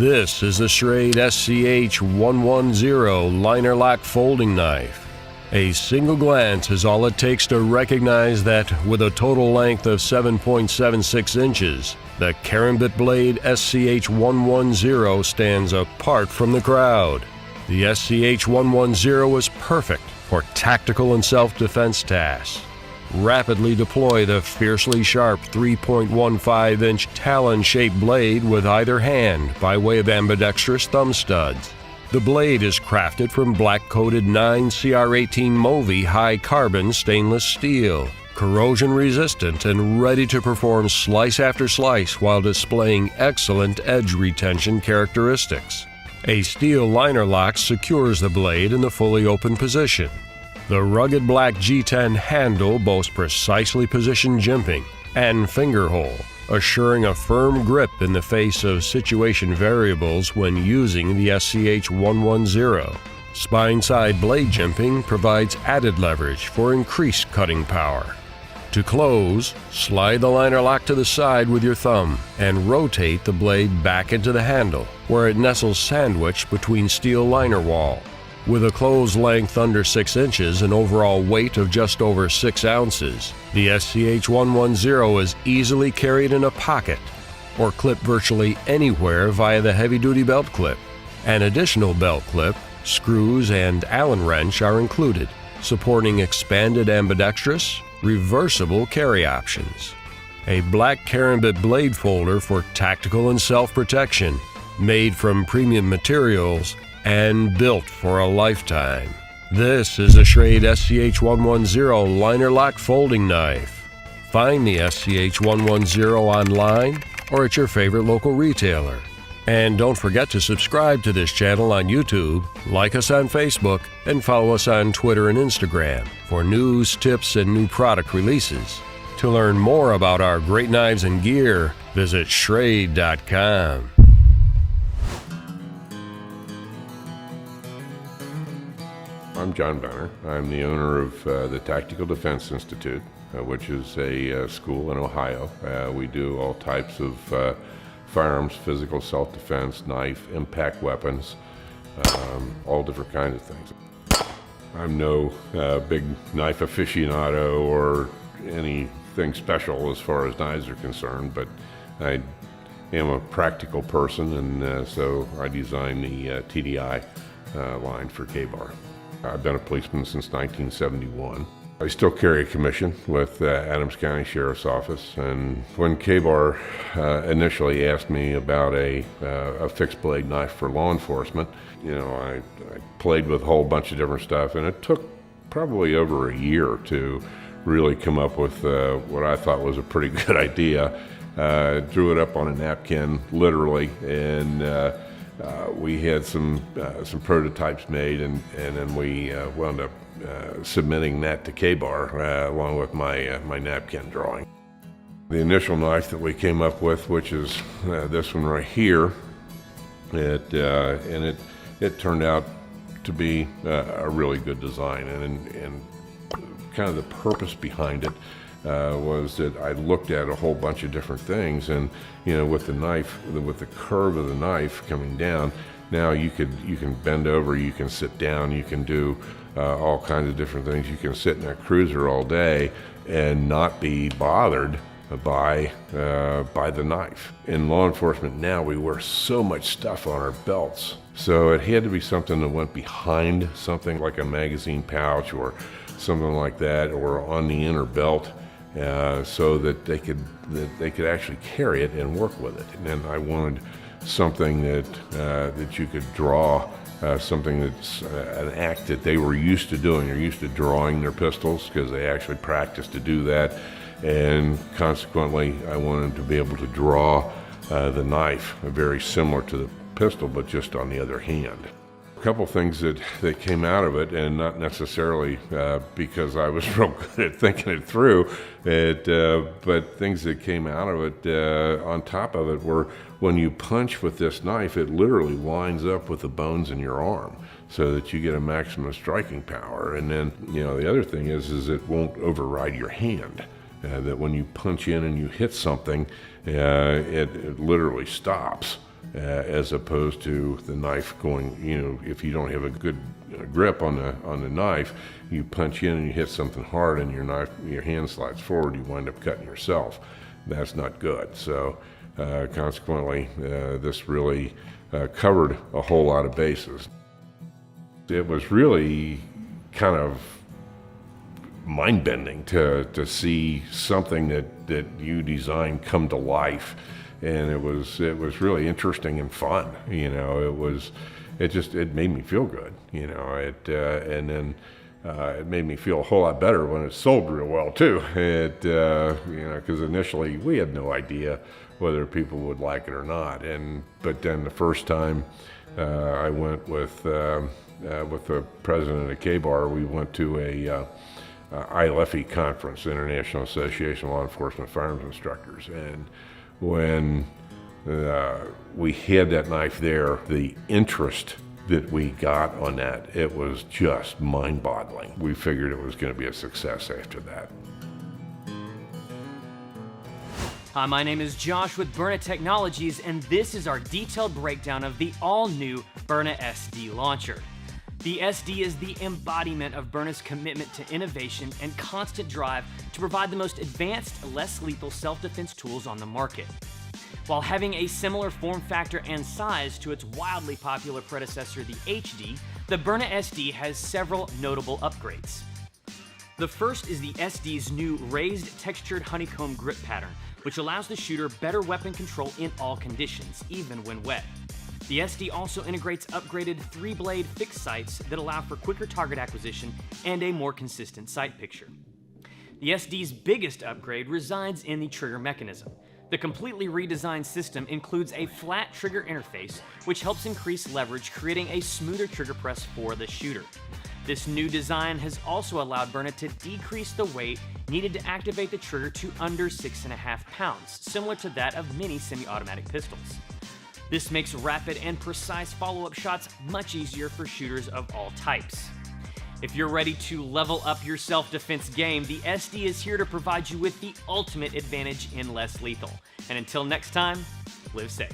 This is the Schrade SCH-110 liner lock folding knife. A single glance is all it takes to recognize that with a total length of 7.76 inches, the Karambit blade SCH-110 stands apart from the crowd. The SCH-110 is perfect for tactical and self-defense tasks. Rapidly deploy the fiercely sharp 3.15-inch talon-shaped blade with either hand by way of ambidextrous thumb studs. The blade is crafted from black-coated 9CR18 Movi high-carbon stainless steel, corrosion-resistant and ready to perform slice after slice while displaying excellent edge retention characteristics. A steel liner lock secures the blade in the fully open position. The rugged black G10 handle boasts precisely positioned jimping and finger hole, assuring a firm grip in the face of situation variables when using the SCH-110. Spine-side blade jimping provides added leverage for increased cutting power. To close, slide the liner lock to the side with your thumb and rotate the blade back into the handle, where it nestles sandwiched between steel liner wall. With a closed length under 6 inches and overall weight of just over 6 ounces, the SCH-110 is easily carried in a pocket or clipped virtually anywhere via the heavy-duty belt clip. An additional belt clip, screws, and Allen wrench are included, supporting expanded ambidextrous, reversible carry options. A black Karambit blade folder for tactical and self-protection, made from premium materials and built for a lifetime. This is a Schrade SCH-110 liner lock folding knife. Find the SCH-110 online or at your favorite local retailer. And don't forget to subscribe to this channel on YouTube, like us on Facebook, and follow us on Twitter and Instagram for news, tips, and new product releases. To learn more about our great knives and gear, visit Schrade.com. I'm John Benner. I'm the owner of the Tactical Defense Institute, which is a school in Ohio. We do all types of firearms, physical self-defense, knife, impact weapons, all different kinds of things. I'm no big knife aficionado or anything special as far as knives are concerned, but I am a practical person, and so I designed the TDI line for K-Bar. I've been a policeman since 1971. I still carry a commission with Adams County Sheriff's Office, and when K-Bar initially asked me about a fixed blade knife for law enforcement, I played with a whole bunch of different stuff, and it took probably over a year to really come up with what I thought was a pretty good idea. Drew it up on a napkin, literally, and we had some prototypes made, and then we wound up submitting that to K-Bar along with my napkin drawing. The initial knife that we came up with, which is this one right here, it turned out to be a really good design, and kind of the purpose behind it was that I looked at a whole bunch of different things, and with the knife, with the curve of the knife coming down, now you can bend over, you can sit down, you can do all kinds of different things. You can sit in a cruiser all day and not be bothered by the knife. In law enforcement now, we wear so much stuff on our belts, so it had to be something that went behind something like a magazine pouch or something like that, or on the inner belt, so that they could actually carry it and work with it. And then I wanted something that you could draw, something that's an act that they were used to doing. They're used to drawing their pistols because they actually practice to do that, and consequently I wanted to be able to draw the knife very similar to the pistol, but just on the other hand. A couple things that came out of it, and not necessarily because I was real good at thinking it through, but things that came out of it on top of it were, when you punch with this knife, it literally lines up with the bones in your arm so that you get a maximum striking power. And then, the other thing is it won't override your hand. That when you punch in and you hit something, it literally stops. as opposed to the knife going, if you don't have a good grip on the knife, you punch in and you hit something hard and your hand slides forward, you wind up cutting yourself. That's not good. So consequently, this really covered a whole lot of bases. It was really kind of mind-bending to see something that you designed come to life, and it was really interesting and fun. It made me feel good. And then it made me feel a whole lot better when it sold real well too. Because initially we had no idea whether people would like it or not, but then the first time I went with the president of K-Bar, we went to a ILFE conference, International Association of Law Enforcement Firearms Instructors, and when we had that knife there, the interest that we got on that, it was just mind-boggling. We figured it was going to be a success after that. Hi, my name is Josh with Byrna Technologies, and this is our detailed breakdown of the all-new Byrna SD launcher. The SD is the embodiment of Byrna's commitment to innovation and constant drive to provide the most advanced, less lethal self-defense tools on the market. While having a similar form factor and size to its wildly popular predecessor, the HD, the Byrna SD has several notable upgrades. The first is the SD's new raised textured honeycomb grip pattern, which allows the shooter better weapon control in all conditions, even when wet. The SD also integrates upgraded 3-blade fixed sights that allow for quicker target acquisition and a more consistent sight picture. The SD's biggest upgrade resides in the trigger mechanism. The completely redesigned system includes a flat trigger interface, which helps increase leverage, creating a smoother trigger press for the shooter. This new design has also allowed Byrna to decrease the weight needed to activate the trigger to under 6.5 pounds, similar to that of many semi-automatic pistols. This makes rapid and precise follow-up shots much easier for shooters of all types. If you're ready to level up your self-defense game, the SD is here to provide you with the ultimate advantage in less lethal. And until next time, live safe.